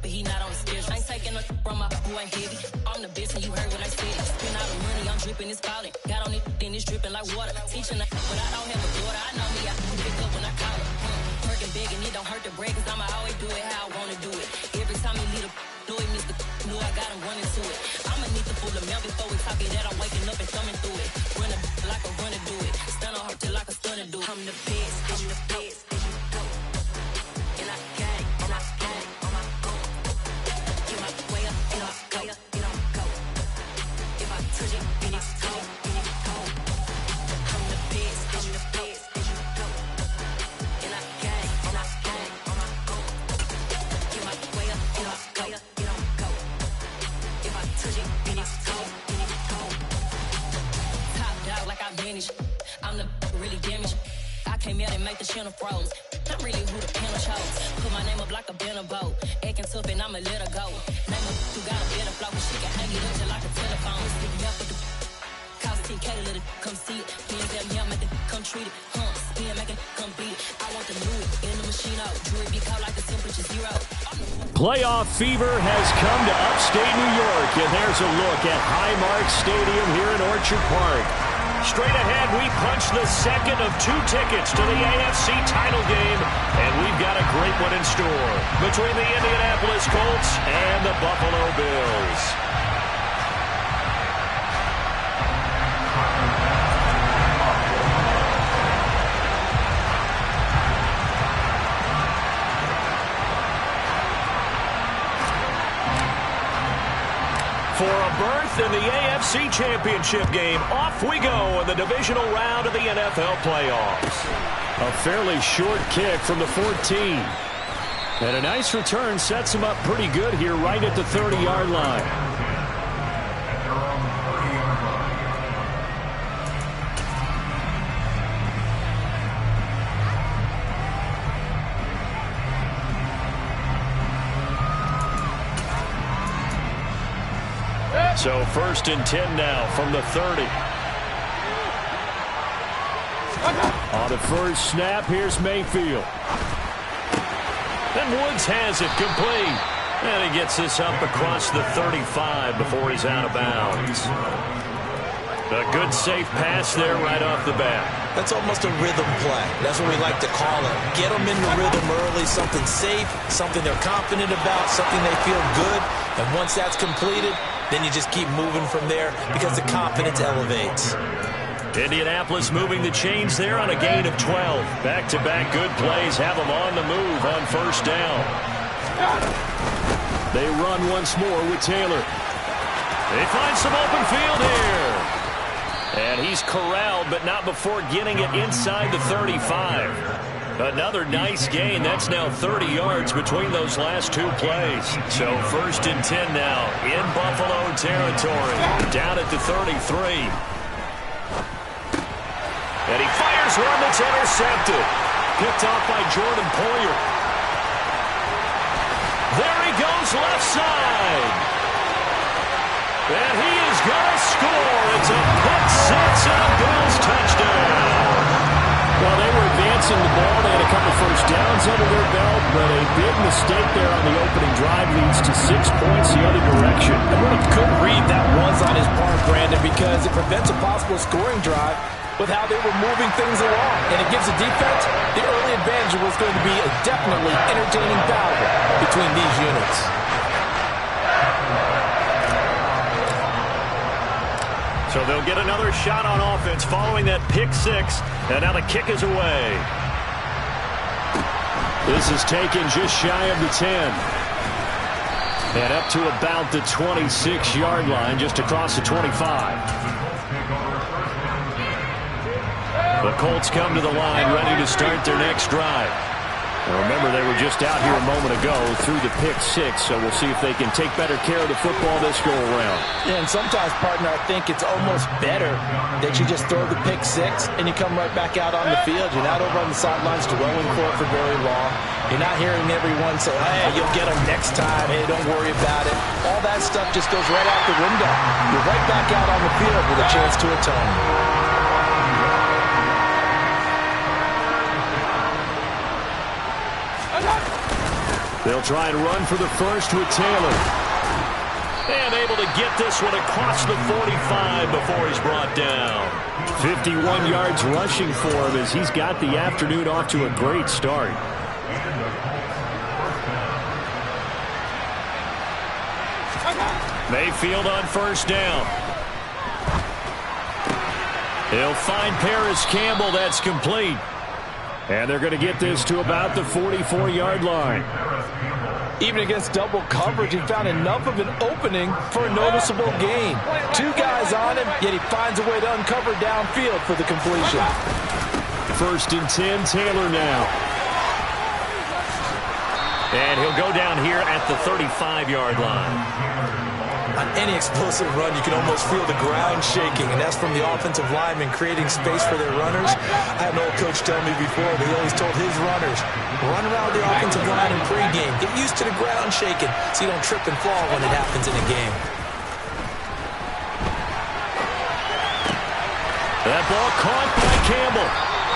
but he not on the schedule. I ain't taking no from my boy heavy. I'm the best and you heard what I said. Spend all the money, I'm dripping, it's falling. Got on it, then it's dripping like water. Teaching but I don't have a daughter. I know me, I can pick up when I call her. Working big and it don't hurt to break, cause I'ma always do it how I wanna do it. Every time he lead a know it, Mr. Know I got him running to it. I'ma need to pull the mail before we talk it that I'm waking up and thumbing through it. Run a like a runner do it. Stun on her till like a stunner do it. I'm the best, I'm the best. And I got it, and I got it on my own. Get my way up, and I go, and I go. If I touch it, then it's cold, then it's cold. I'm the best, I'm the best, and you go. And I got it, and I got it on my own. Get my way up, and I go, and I go. If I touch it, then it's cold, then it's cold. Top dog like I vanished. I'm the really damaged. I came out and make the channel froze. I'm really who the panel chose. Put my name up like a banner boat. Acting tough and I'ma let her go. Name her who got a better flow. She can hang it up just like a telephone. Stick me up with the cost 10K to let it come see it. Hands down here, make it come treat it. Spin, make it come beat it. I want the new it in the machine out. Jewelry be cold like the temperature zero. Playoff fever has come to upstate New York, and there's a look at Highmark Stadium here in Orchard Park. Straight ahead, we punch the second of 2 tickets to the AFC title game, and we've got a great one in store between the Indianapolis Colts and the Buffalo Bills. For a berth in the AFC Championship game, off we go in the divisional round of the NFL playoffs. A fairly short kick from the 14. And a nice return sets him up pretty good here right at the 30-yard line. So 1st and 10 now from the 30. On the first snap, here's Mayfield. And Woods has it complete. And he gets this up across the 35 before he's out of bounds. A good safe pass there right off the bat. That's almost a rhythm play. That's what we like to call it. Get them in the rhythm early, something safe, something they're confident about, something they feel good. And once that's completed, then you just keep moving from there because the confidence elevates. Indianapolis moving the chains there on a gain of 12. Back-to-back good plays have them on the move on first down. They run once more with Taylor. They find some open field here. And he's corralled, but not before getting it inside the 35. Another nice gain. That's now 30 yards between those last 2 plays. So 1st and 10 now in Buffalo territory. Down at the 33. And he fires one that's intercepted. Picked off by Jordan Poyer. There he goes left side. And he is going to score. It's a pick six and a Bills touchdown. Well, they were advancing the ball. They had a couple first downs under their belt, but a big mistake there on the opening drive leads to 6 points the other direction. And what a good read that was on his part, Brandon, because it prevents a possible scoring drive with how they were moving things along. And it gives the defense the early advantage. Was going to be a definitely entertaining battle between these units. So they'll get another shot on offense following that pick six. And now the kick is away. This is taken just shy of the 10. And up to about the 26-yard line, just across the 25. The Colts come to the line ready to start their next drive. And remember, they were just out here a moment ago through the pick six, so we'll see if they can take better care of the football this go-around. Yeah, and sometimes, partner, I think it's almost better that you just throw the pick six and you come right back out on the field. You're not over on the sidelines dwelling for it for very long. You're not hearing everyone say, hey, you'll get them next time. Hey, don't worry about it. All that stuff just goes right out the window. You're right back out on the field with a chance to atone. They'll try and run for the first with Taylor. And able to get this one across the 45 before he's brought down. 51 yards rushing for him as he's got the afternoon off to a great start. Mayfield on first down. He'll find Paris Campbell. That's complete. And they're going to get this to about the 44-yard line. Even against double coverage, he found enough of an opening for a noticeable gain. Two guys on him, yet he finds a way to uncover downfield for the completion. 1st and 10, Taylor now. And he'll go down here at the 35-yard line. On any explosive run, you can almost feel the ground shaking, and that's from the offensive linemen creating space for their runners. I had an old coach tell me before that he always told his runners, run around the offensive line in pregame. Get used to the ground shaking so you don't trip and fall when it happens in a game. That ball caught by Campbell.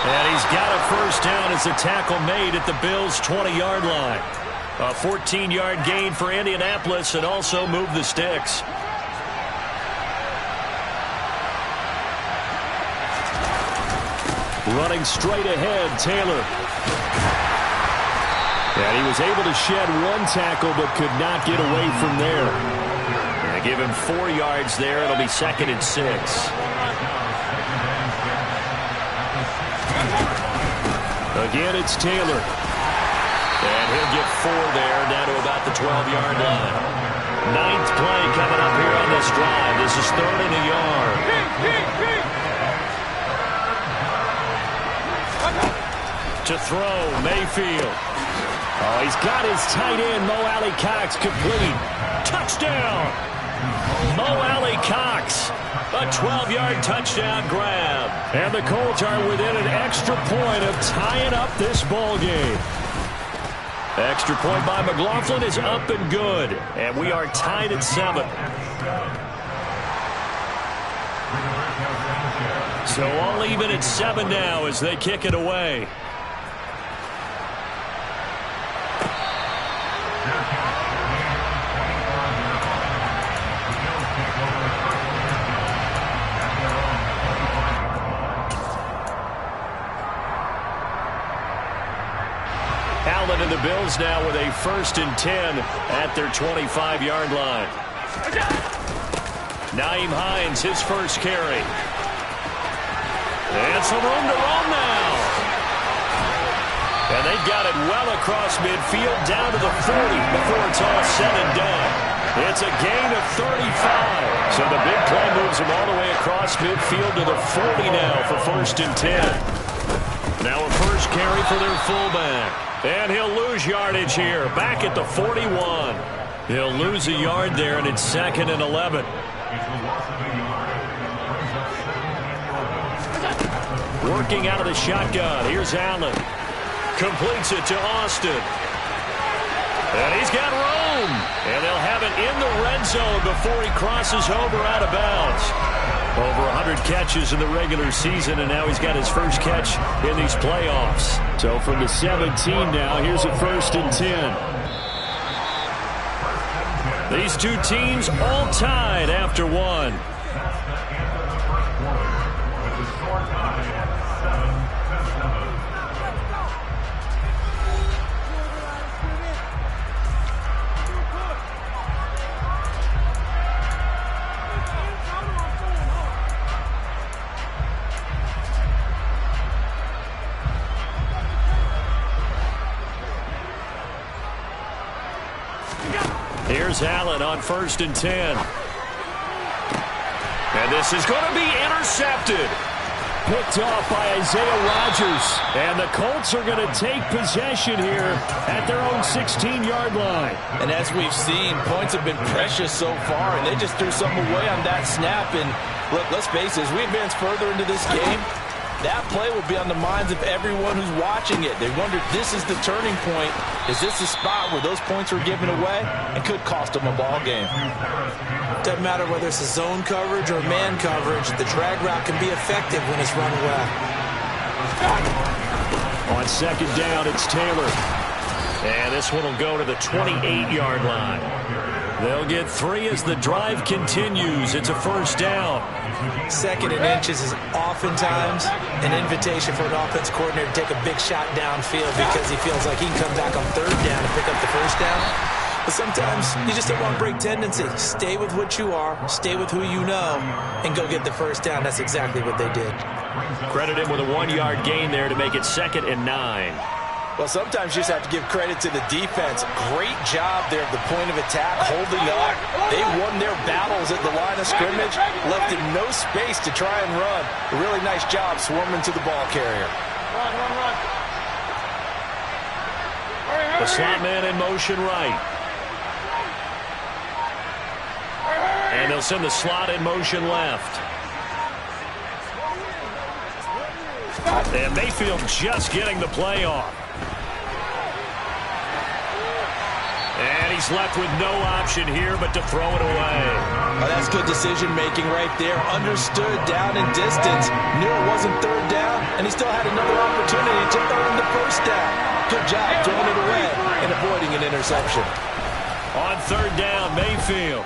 And he's got a first down as the tackle made at the Bills' 20-yard line. A 14-yard gain for Indianapolis and also move the sticks. Running straight ahead, Taylor. And he was able to shed one tackle but could not get away from there. And they give him 4 yards there. It'll be 2nd and 6. Again, it's Taylor. And he'll get 4 there, down to about the 12-yard line. 9th play coming up here on this drive. This is 3rd and a yard. To throw, Mayfield. Oh, he's got his tight end, Mo Alley-Cox, complete. Touchdown! Mo Alley-Cox. A 12-yard touchdown grab. And the Colts are within an extra point of tying up this ball game. Extra point by McLaughlin is up and good. And we are tied at 7. So all even at 7 now as they kick it away. Allen and the Bills now with a 1st and 10 at their 25-yard line. Nyheim Hines, his first carry. And some room to run now. And they got it well across midfield down to the 40 before it's all said and done. It's a gain of 35. So the big play moves them all the way across midfield to the 40 now for 1st and 10. Now a first carry for their fullback. And he'll lose yardage here, back at the 41. He'll lose a yard there, and it's 2nd and 11. Working out of the shotgun. Here's Allen. Completes it to Austin. And he's got room. And they'll have it in the red zone before he crosses over out of bounds. Over 100 catches in the regular season, and now he's got his first catch in these playoffs. So from the 17 now, here's a 1st and 10. These two teams all tied after 1. Here's Allen on 1st and 10. And this is going to be intercepted. Picked off by Isaiah Rodgers. And the Colts are going to take possession here at their own 16-yard line. And as we've seen, points have been precious so far, and they just threw something away on that snap. And look, let's face it, as we advance further into this game, that play will be on the minds of everyone who's watching it. They wonder, this is the turning point. Is this the spot where those points are given away? It could cost them a ball game. Doesn't matter whether it's a zone coverage or man coverage. The drag route can be effective when it's run well. On 2nd down, it's Taylor. And this one will go to the 28-yard line. They'll get 3 as the drive continues. It's a first down. 2nd and inches is oftentimes an invitation for an offense coordinator to take a big shot downfield because he feels like he can come back on 3rd down and pick up the first down. But sometimes you just don't want to break tendency. Stay with what you are, stay with who you know, and go get the first down. That's exactly what they did. Credit him with a 1-yard gain there to make it 2nd and 9. Well, sometimes you just have to give credit to the defense. Great job there at the point of attack, holding up. They won their battles at the line of scrimmage, left him no space to try and run. A really nice job swarming to the ball carrier. The slot man in motion right. And they'll send the slot in motion left. And Mayfield just getting the play off. And he's left with no option here but to throw it away. Well, that's good decision-making right there. Understood down in distance. Knew it wasn't 3rd down, and he still had another opportunity to earn the first down. Good job throwing it away and avoiding an interception. On 3rd down, Mayfield.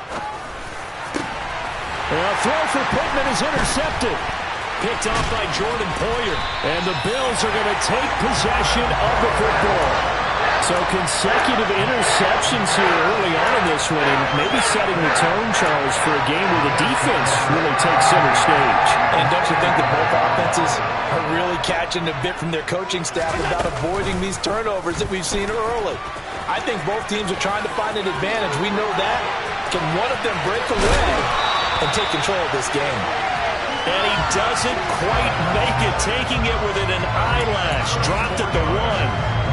A throw for Pittman is intercepted. Picked off by Jordan Poyer. And the Bills are going to take possession of the football. So consecutive interceptions here early on in this one, and maybe setting the tone, Charles, for a game where the defense really takes center stage. And don't you think that both offenses are really catching a bit from their coaching staff about avoiding these turnovers that we've seen early? I think both teams are trying to find an advantage. We know that. Can one of them break away and take control of this game? And he doesn't quite make it, taking it within an eyelash. Dropped at the 1.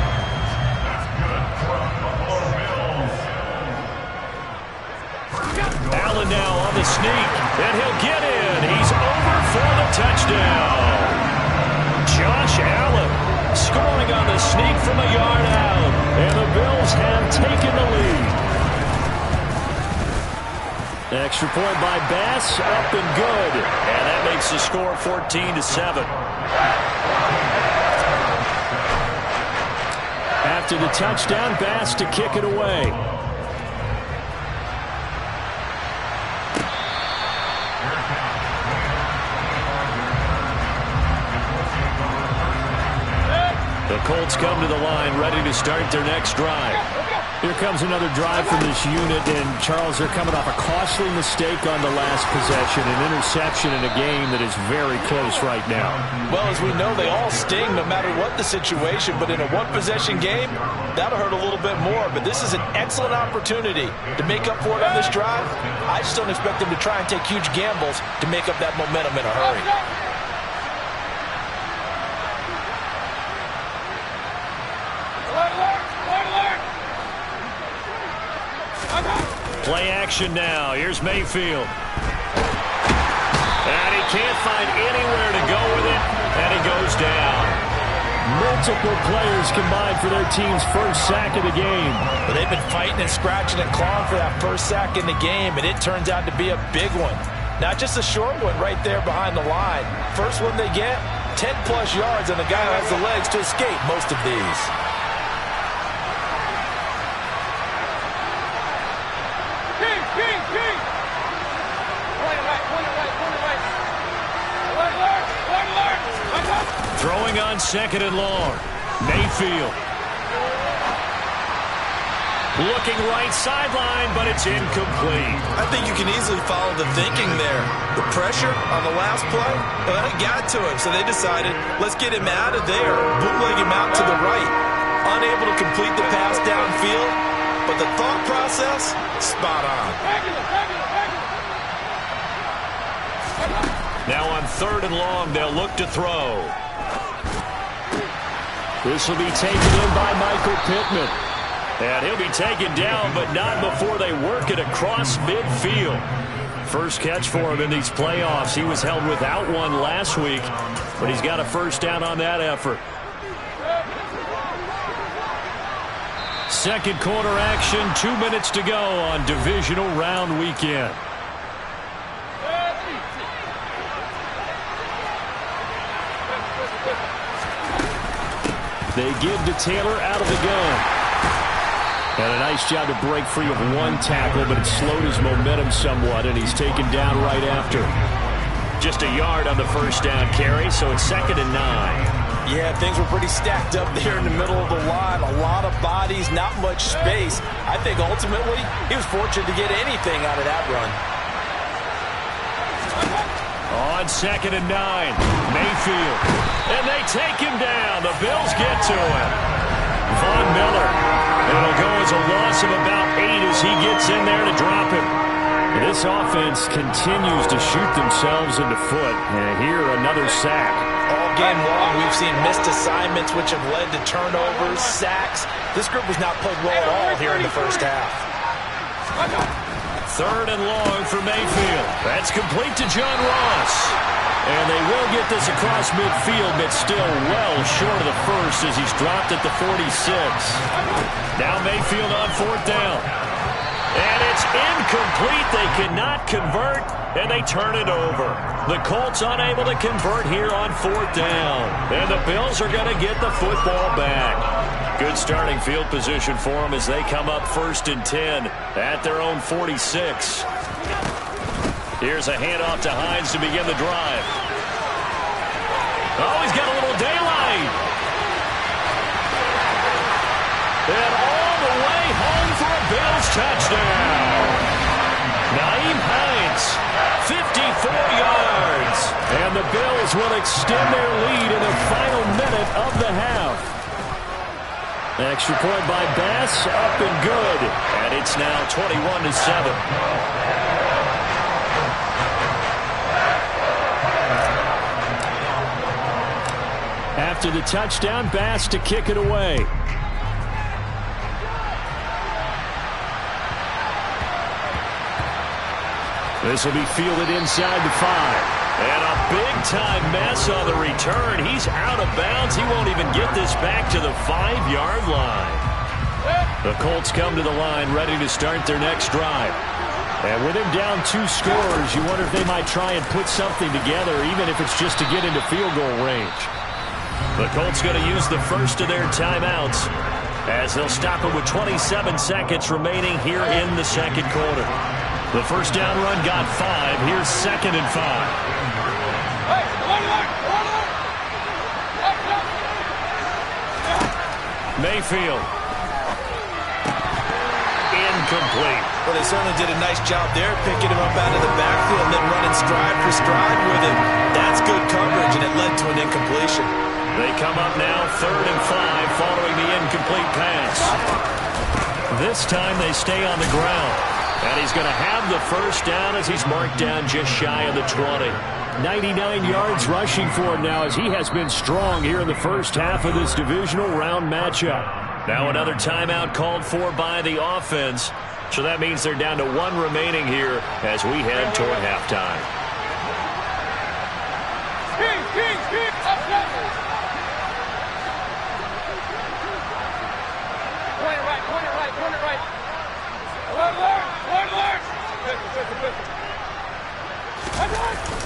Allen now on the sneak, and he'll get in. He's over for the touchdown. Josh Allen scoring on the sneak from a yard out, and the Bills have taken the lead. Extra point by Bass, up and good, and that makes the score 14-7. After the touchdown, Bass to kick it away. The Colts come to the line, ready to start their next drive. Here comes another drive from this unit, and Charles, they're coming off a costly mistake on the last possession, an interception in a game that is very close right now. Well, as we know, they all sting no matter what the situation, but in a one-possession game, that'll hurt a little bit more. But this is an excellent opportunity to make up for it on this drive. I just don't expect them to try and take huge gambles to make up that momentum in a hurry. Play action now. Here's Mayfield. And he can't find anywhere to go with it, and he goes down. Multiple players combined for their team's first sack of the game. But they've been fighting and scratching and clawing for that first sack in the game, and it turns out to be a big one. Not just a short one right there behind the line. First one they get, 10-plus yards, and the guy who has the legs to escape most of these. Throwing on 2nd and long. Mayfield. Looking right sideline, but it's incomplete. I think you can easily follow the thinking there. The pressure on the last play, it got to him, so they decided, let's get him out of there, bootleg him out to the right. Unable to complete the pass downfield, but the thought process, spot on. Now on 3rd and long, they'll look to throw. This will be taken in by Michael Pittman. And he'll be taken down, but not before they work it across midfield. First catch for him in these playoffs. He was held without one last week, but he's got a first down on that effort. Second quarter action, 2 minutes to go on divisional round weekend. They give to Taylor out of the gun. And a nice job to break free of one tackle, but it slowed his momentum somewhat, and he's taken down right after. Just a yard on the first down carry, so it's 2nd and 9. Yeah, things were pretty stacked up there in the middle of the line. A lot of bodies, not much space. I think ultimately he was fortunate to get anything out of that run. On 2nd and 9, Mayfield. And they take him down. The Bills get to him. Von Miller. And it'll go as a loss of about 8 as he gets in there to drop him. And this offense continues to shoot themselves in the foot. And here, another sack. All game long, we've seen missed assignments, which have led to turnovers, sacks. This group was not played well at all here in the first half. 3rd and long for Mayfield. That's complete to John Ross. And they will get this across midfield, but still well short of the first as he's dropped at the 46. Now Mayfield on 4th down. And it's incomplete. They cannot convert, and they turn it over. The Colts unable to convert here on 4th down. And the Bills are going to get the football back. Good starting field position for them as they come up 1st and 10 at their own 46. Here's a handoff to Hines to begin the drive. Oh, he's got a little daylight. And all the way home for a Bills touchdown. Nyheim Hines, 54 yards. And the Bills will extend their lead in the final minute of the half. Extra point by Bass, up and good. And it's now 21-7. After the touchdown, Bass to kick it away. This will be fielded inside the 5. And a big-time mess on the return. He's out of bounds. He won't even get this back to the 5-yard line. The Colts come to the line ready to start their next drive. And with him down 2 scores, you wonder if they might try and put something together, even if it's just to get into field goal range. The Colts going to use the first of their timeouts as they'll stop it with 27 seconds remaining here in the second quarter. The first down run got 5. Here's 2nd and 5. Mayfield. Incomplete. Well, they certainly did a nice job there, picking him up out of the backfield and then running stride for stride with him. That's good coverage, and it led to an incompletion. They come up now 3rd and 5 following the incomplete pass. This time they stay on the ground. And he's going to have the first down as he's marked down just shy of the 20. 99 yards rushing for him now as he has been strong here in the first half of this divisional round matchup. Now another timeout called for by the offense. So that means they're down to 1 remaining here as we head toward halftime.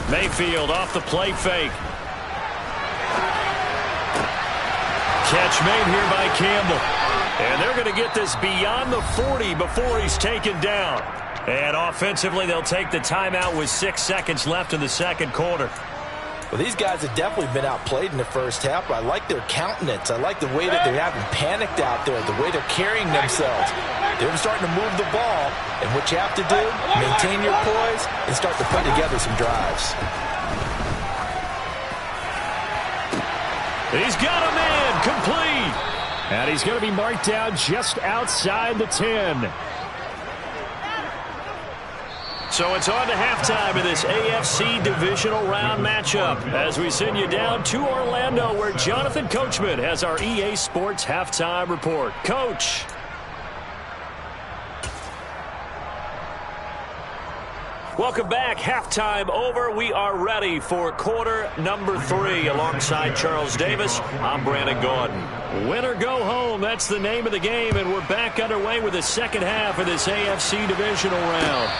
Mayfield off the play fake. Catch made here by Campbell. And they're going to get this beyond the 40 before he's taken down. And offensively, they'll take the timeout with 6 seconds left in the second quarter. Well, these guys have definitely been outplayed in the first half, but I like their countenance. I like the way that they haven't panicked out there, the way they're carrying themselves. They're starting to move the ball, and what you have to do, maintain your poise and start to put together some drives. He's got a man, complete. And he's going to be marked down just outside the 10. So it's on to halftime in this AFC divisional round matchup as we send you down to Orlando where Jonathan Coachman has our EA Sports halftime report. Coach. Welcome back. Halftime over. We are ready for quarter number 3 alongside Charles Davis. I'm Brandon Gaudin. Win or go home. That's the name of the game, and we're back underway with the second half of this AFC divisional round.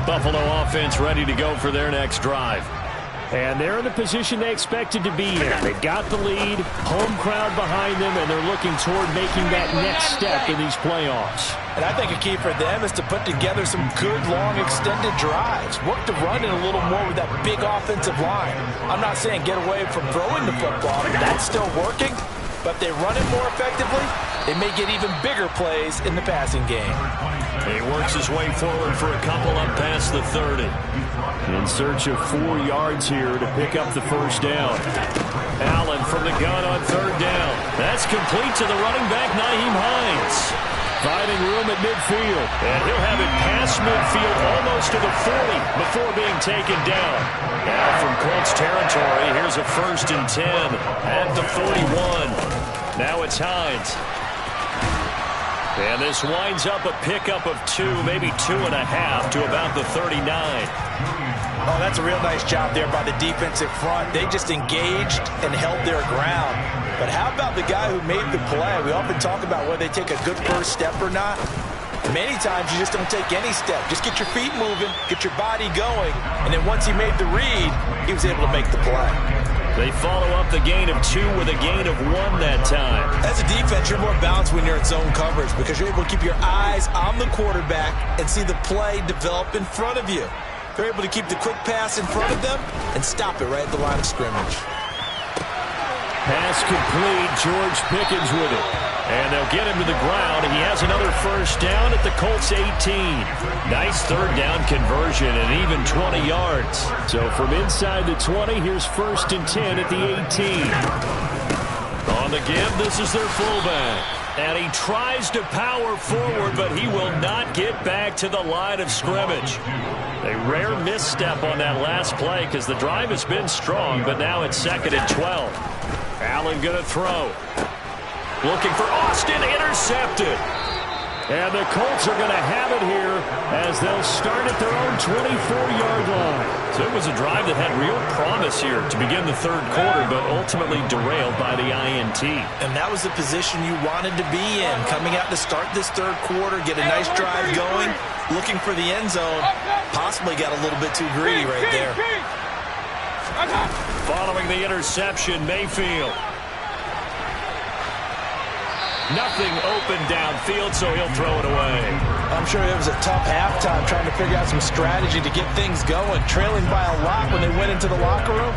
Buffalo offense ready to go for their next drive. And they're in the position they expected to be in. They've got the lead, home crowd behind them, and they're looking toward making that next step in these playoffs. And I think a key for them is to put together some good, long, extended drives. Work the run in a little more with that big offensive line. I'm not saying get away from throwing the football. That's still working. But if they run it more effectively, they may get even bigger plays in the passing game. He works his way forward for a couple up past the 30. In search of 4 yards here to pick up the first down. Allen from the gun on third down. That's complete to the running back, Nyheim Hines. Finding room at midfield. And he'll have it past midfield almost to the 40 before being taken down. Now from Colts territory, here's a 1st and 10 at the 41. Now it's Hines. And this winds up a pickup of 2, maybe 2.5 to about the 39. Oh, that's a real nice job there by the defensive front. They just engaged and held their ground. But how about the guy who made the play? We often talk about whether they take a good first step or not. Many times you just don't take any step. Just get your feet moving, get your body going, and then once he made the read, he was able to make the play. They follow up the gain of 2 with a gain of 1 that time. As a defense, you're more balanced when you're in zone coverage because you're able to keep your eyes on the quarterback and see the play develop in front of you. They're able to keep the quick pass in front of them and stop it right at the line of scrimmage. Pass complete. George Pickens with it. And they'll get him to the ground. He has another first down at the Colts 18. Nice third down conversion and even 20 yards. So from inside the 20, here's 1st and 10 at the 18. On the give, this is their fullback. And he tries to power forward, but he will not get back to the line of scrimmage. A rare misstep on that last play because the drive has been strong, but now it's 2nd and 12. Allen going to throw. Looking for Austin, intercepted. And the Colts are going to have it here as they'll start at their own 24-yard line. So it was a drive that had real promise here to begin the 3rd quarter, but ultimately derailed by the INT. And that was the position you wanted to be in, coming out to start this 3rd quarter, get a nice drive going, looking for the end zone. Possibly got a little bit too greedy right there. Following the interception, Mayfield. Nothing open downfield, so he'll throw it away. I'm sure it was a tough halftime trying to figure out some strategy to get things going. Trailing by a lot when they went into the locker room.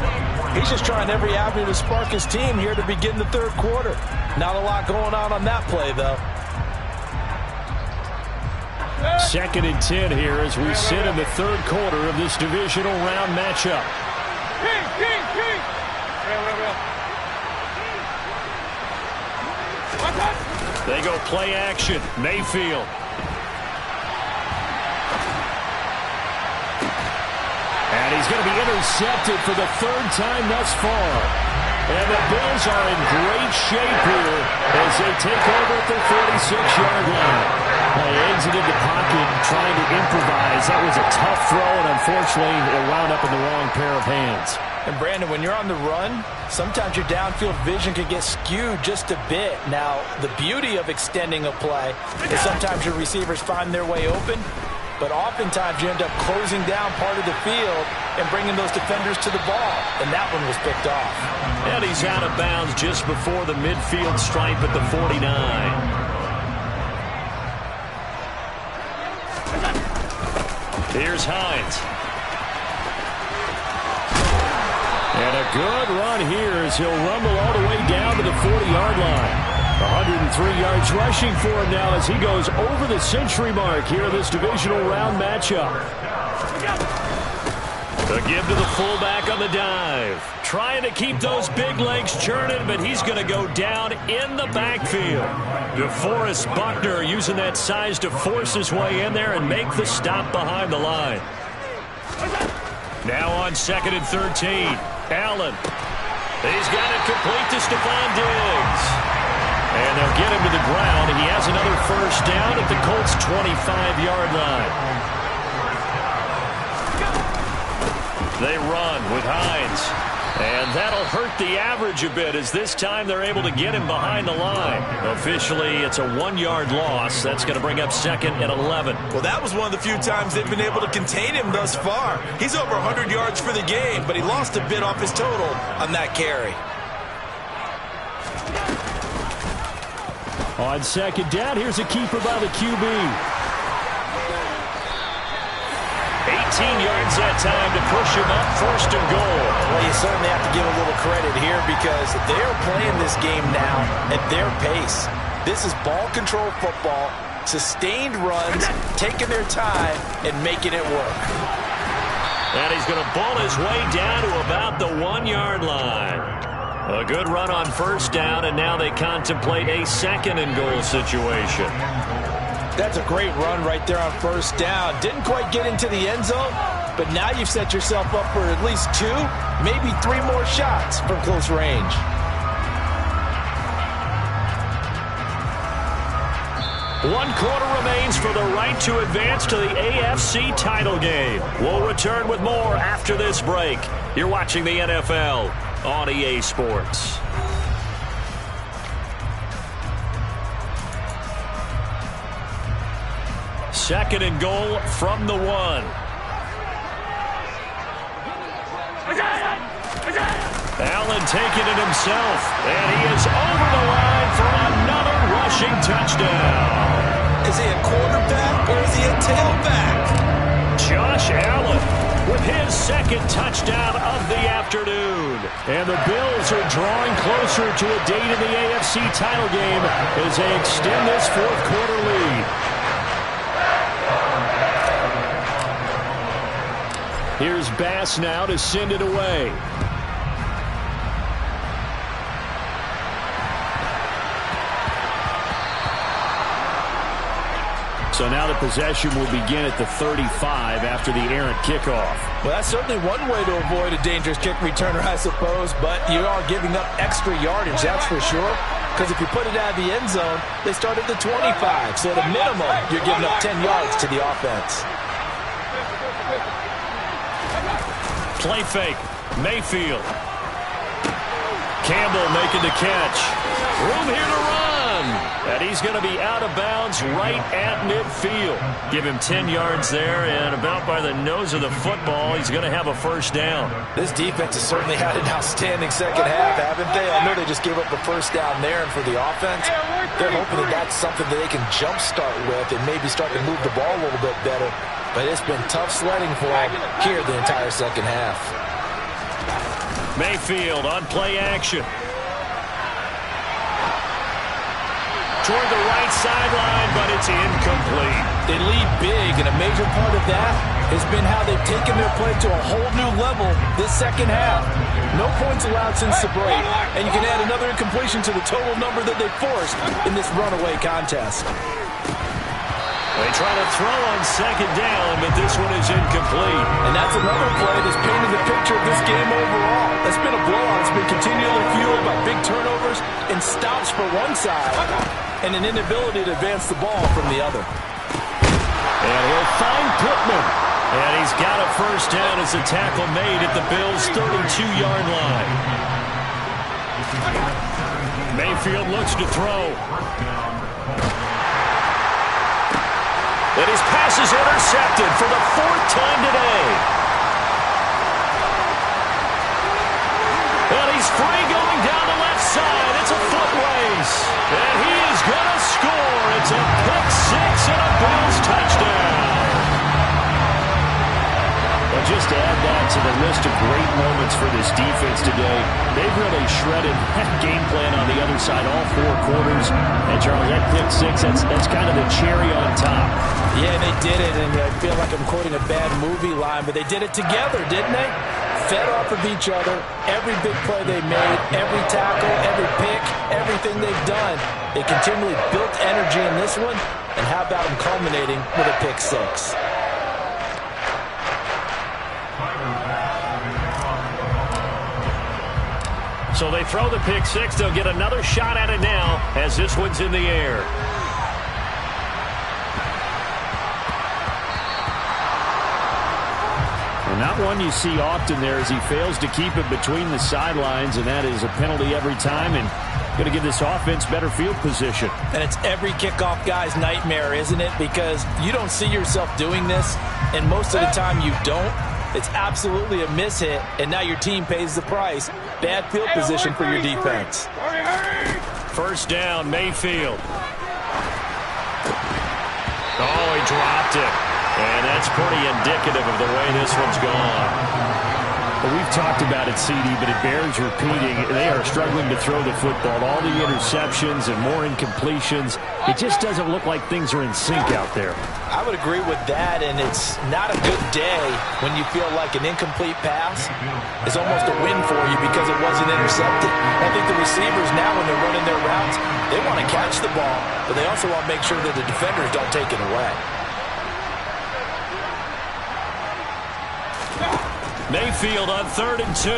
He's just trying every avenue to spark his team here to begin the 3rd quarter. Not a lot going on that play, though. 2nd and 10 here as we sit in the 3rd quarter of this divisional round matchup. They go play action. Mayfield. And he's going to be intercepted for the 3rd time thus far. And the Bills are in great shape here as they take over at the 46-yard line. They exited the pocket trying to improvise. That was a tough throw, and unfortunately it wound up in the wrong pair of hands. And Brandon, when you're on the run, sometimes your downfield vision can get skewed just a bit. Now, the beauty of extending a play is sometimes your receivers find their way open, but oftentimes you end up closing down part of the field and bringing those defenders to the ball, and that one was picked off. And he's out of bounds just before the midfield stripe at the 49. Here's Hines. And a good run here as he'll rumble all the way down to the 40-yard line. 103 yards rushing for him now as he goes over the century mark here in this divisional round matchup. The give to the fullback on the dive. Trying to keep those big legs churning, but he's going to go down in the backfield. DeForest Buckner using that size to force his way in there and make the stop behind the line. Now on 2nd and 13. Allen. He's got it complete to Stephon Diggs. And they'll get him to the ground. He has another first down at the Colts' 25-yard line. They run with Hines. And that'll hurt the average a bit as this time they're able to get him behind the line. Officially, it's a 1-yard loss. That's going to bring up 2nd and 11. Well, that was one of the few times they've been able to contain him thus far. He's over 100 yards for the game, but he lost a bit off his total on that carry. On 2nd down, here's a keeper by the QB. 18 yards that time to push him up 1st and goal. Well, you certainly have to give a little credit here because they're playing this game now at their pace. This is ball control football, sustained runs, taking their time, and making it work. And he's going to ball his way down to about the 1-yard line. A good run on 1st down, and now they contemplate a 2nd and goal situation. That's a great run right there on 1st down. Didn't quite get into the end zone, but now you've set yourself up for at least 2, maybe 3 more shots from close range. One quarter remains for the right to advance to the AFC title game. We'll return with more after this break. You're watching the NFL on EA Sports. 2nd and goal from the 1. Allen taking it himself, and he is over the line for another rushing touchdown. Is he a quarterback or is he a tailback? Josh Allen with his 2nd touchdown of the afternoon. And the Bills are drawing closer to a date in the AFC title game as they extend this 4th quarter lead. Here's Bass now to send it away. So now the possession will begin at the 35 after the errant kickoff. Well, that's certainly one way to avoid a dangerous kick returner, I suppose, but you are giving up extra yardage, that's for sure. Because if you put it out of the end zone, they start at the 25. So at a minimum, you're giving up 10 yards to the offense. Play fake. Mayfield. Campbell making the catch. Room here to run. And he's going to be out of bounds right at midfield. Give him 10 yards there, and about by the nose of the football, he's going to have a 1st down. This defense has certainly had an outstanding 2nd half, haven't they? I know they just gave up a 1st down there, and for the offense, they're hoping that that's something that they can jumpstart with and maybe start to move the ball a little bit better. But it's been tough sledding for them here the entire 2nd half. Mayfield on play action. Toward the right sideline, but it's incomplete. They lead big, and a major part of that has been how they've taken their play to a whole new level this 2nd half. No points allowed since the break, and you can add another incompletion to the total number that they forced in this runaway contest. They try to throw on 2nd down, but this one is incomplete. And that's another play that's painted the picture of this game overall. That's been a blowout. It's been continually fueled by big turnovers and stops for one side and an inability to advance the ball from the other. And he'll find Pittman. And he's got a 1st down as a tackle made at the Bills' 32-yard line. Mayfield looks to throw. And his pass is intercepted for the 4th time today. And he's free going down the left side. It's a foot race. And he is going to score. It's a pick 6 and a Bills touchdown. Well, just to add that to the list of great moments for this defense today, they've really shredded that game plan on the other side all 4 quarters. And, Charlie, that pick 6, that's kind of the cherry on top. Yeah, they did it, and I feel like I'm quoting a bad movie line, but they did it together, didn't they? Fed off of each other, every big play they made, every tackle, every pick, everything they've done. They continually built energy in this one, and how about them culminating with a pick 6? So they throw the pick 6. They'll get another shot at it now as this one's in the air. Not one you see often there as he fails to keep it between the sidelines, and that is a penalty every time, and going to give this offense better field position. And it's every kickoff guy's nightmare, isn't it? Because you don't see yourself doing this, and most of the time you don't. It's absolutely a mishit, and now your team pays the price. Bad field position for your defense. First down, Mayfield. Oh, he dropped it. And that's pretty indicative of the way this one's gone. Well, we've talked about it, CD, but it bears repeating. They are struggling to throw the football. All the interceptions and more incompletions. It just doesn't look like things are in sync out there. I would agree with that, and it's not a good day when you feel like an incomplete pass is almost a win for you because it wasn't intercepted. I think the receivers now, when they're running their routes, they want to catch the ball, but they also want to make sure that the defenders don't take it away. Mayfield on 3rd and 2.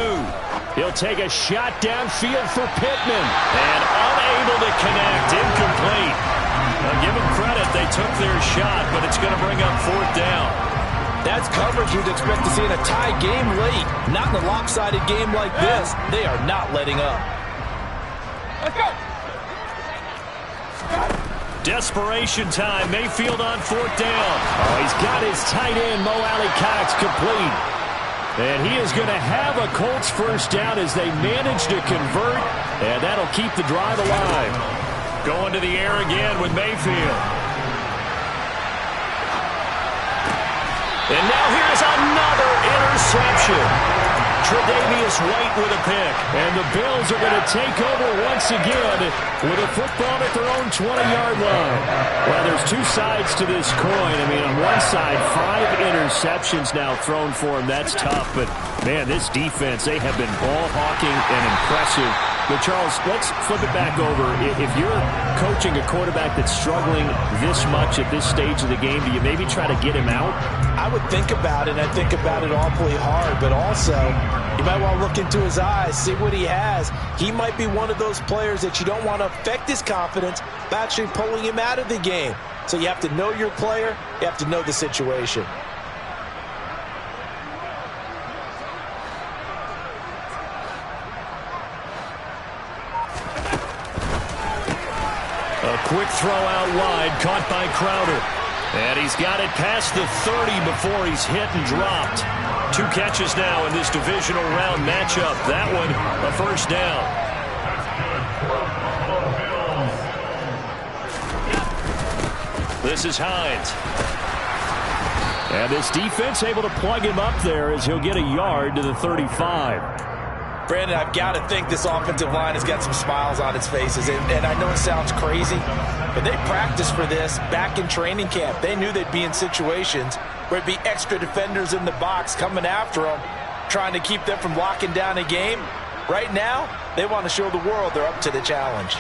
He'll take a shot downfield for Pittman. And unable to connect. Incomplete. Now give them credit. They took their shot, but it's going to bring up 4th down. That's coverage you'd expect to see in a tie game late. Not in a lopsided game like this. They are not letting up. Let's go. Desperation time. Mayfield on 4th down. Oh, he's got his tight end, Mo Alley-Cox, complete. And he is going to have a Colts first down as they manage to convert, and that'll keep the drive alive. Going to the air again with Mayfield. And now here's another interception. Tre'Davious White with a pick. And the Bills are going to take over once again with a football at their own 20-yard line. Well, there's two sides to this coin. I mean, on one side, 5 interceptions now thrown for him. That's tough. But, man, this defense, they have been ball-hawking and impressive. But, Charles, let's flip it back over. If you're coaching a quarterback that's struggling this much at this stage of the game, do you maybe try to get him out? I would think about it, and I think about it awfully hard. But also, you might want to look into his eyes, see what he has. He might be one of those players that you don't want to affect his confidence by actually pulling him out of the game. So you have to know your player. You have to know the situation. A quick throw out wide, caught by Crowder. And he's got it past the 30 before he's hit and dropped. 2 catches now in this divisional round matchup. That one, a first down. This is Hines. And this defense able to plug him up there as he'll get a yard to the 35. Brandon, I've got to think this offensive line has got some smiles on its faces. And I know it sounds crazy, but they practiced for this back in training camp. They knew they'd be in situations where it'd be extra defenders in the box coming after them, trying to keep them from locking down a game. Right now, they want to show the world they're up to the challenge.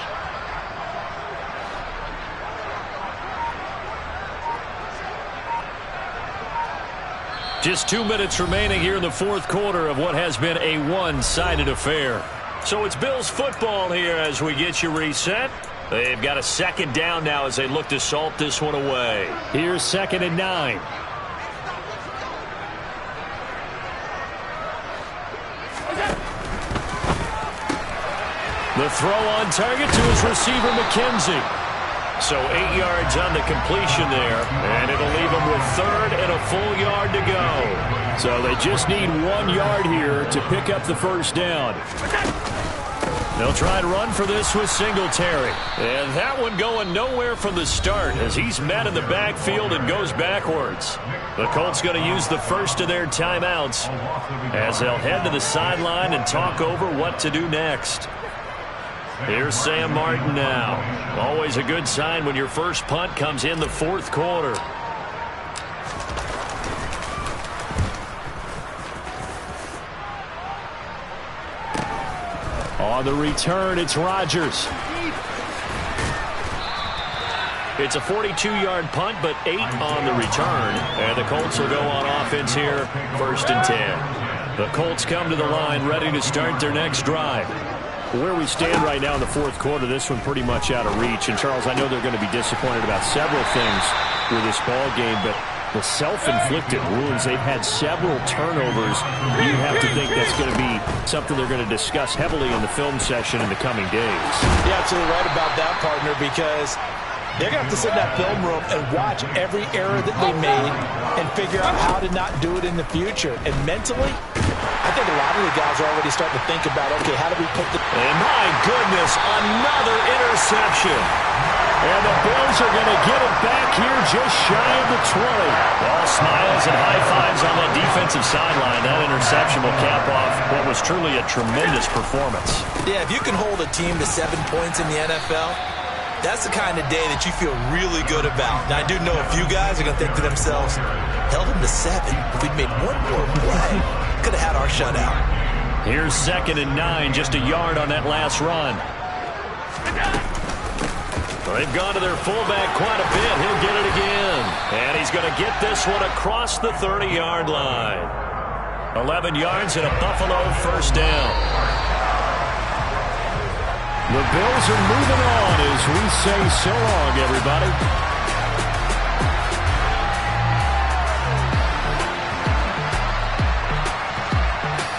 Just 2 minutes remaining here in the 4th quarter of what has been a one-sided affair. So it's Bills football here as we get you reset. They've got a 2nd down now as they look to salt this one away. Here's 2nd and 9. The throw on target to his receiver, McKenzie. So 8 yards on the completion there, and it'll leave them with 3rd and a full yard to go. So they just need 1 yard here to pick up the first down. They'll try to run for this with Singletary. And that one going nowhere from the start as he's met in the backfield and goes backwards. The Colts going to use the first of their timeouts as they'll head to the sideline and talk over what to do next. Here's Sam Martin now. Always a good sign when your first punt comes in the 4th quarter. On the return, it's Rodgers. It's a 42-yard punt, but 8 on the return. And the Colts will go on offense here, 1st and 10. The Colts come to the line ready to start their next drive. Where we stand right now in the 4th quarter, this one pretty much out of reach. And, Charles, I know they're going to be disappointed about several things with this ball game, but The self-inflicted wounds. They've had several turnovers. You have to think that's going to be something they're going to discuss heavily in the film session in the coming days. You're absolutely right about that, partner, because they're going to have to sit in that film room and watch every error that they made and figure out how to not do it in the future. And mentally, I think a lot of the guys are already starting to think about, okay, how do we put the... And my goodness, another interception. And the Bills are going to get it back here just shy of the 20. All smiles and high fives on that defensive sideline. That interception will cap off what was truly a tremendous performance. Yeah, if you can hold a team to 7 points in the NFL, that's the kind of day that you feel really good about. Now, I do know a few guys are going to think to themselves, held them to 7. If we'd made one more play, could have had our shutout. Here's 2nd and 9, just a yard on that last run. They've gone to their fullback quite a bit. He'll get it again. And he's going to get this one across the 30-yard line. 11 yards and a Buffalo first down. The Bills are moving on as we say so long, everybody.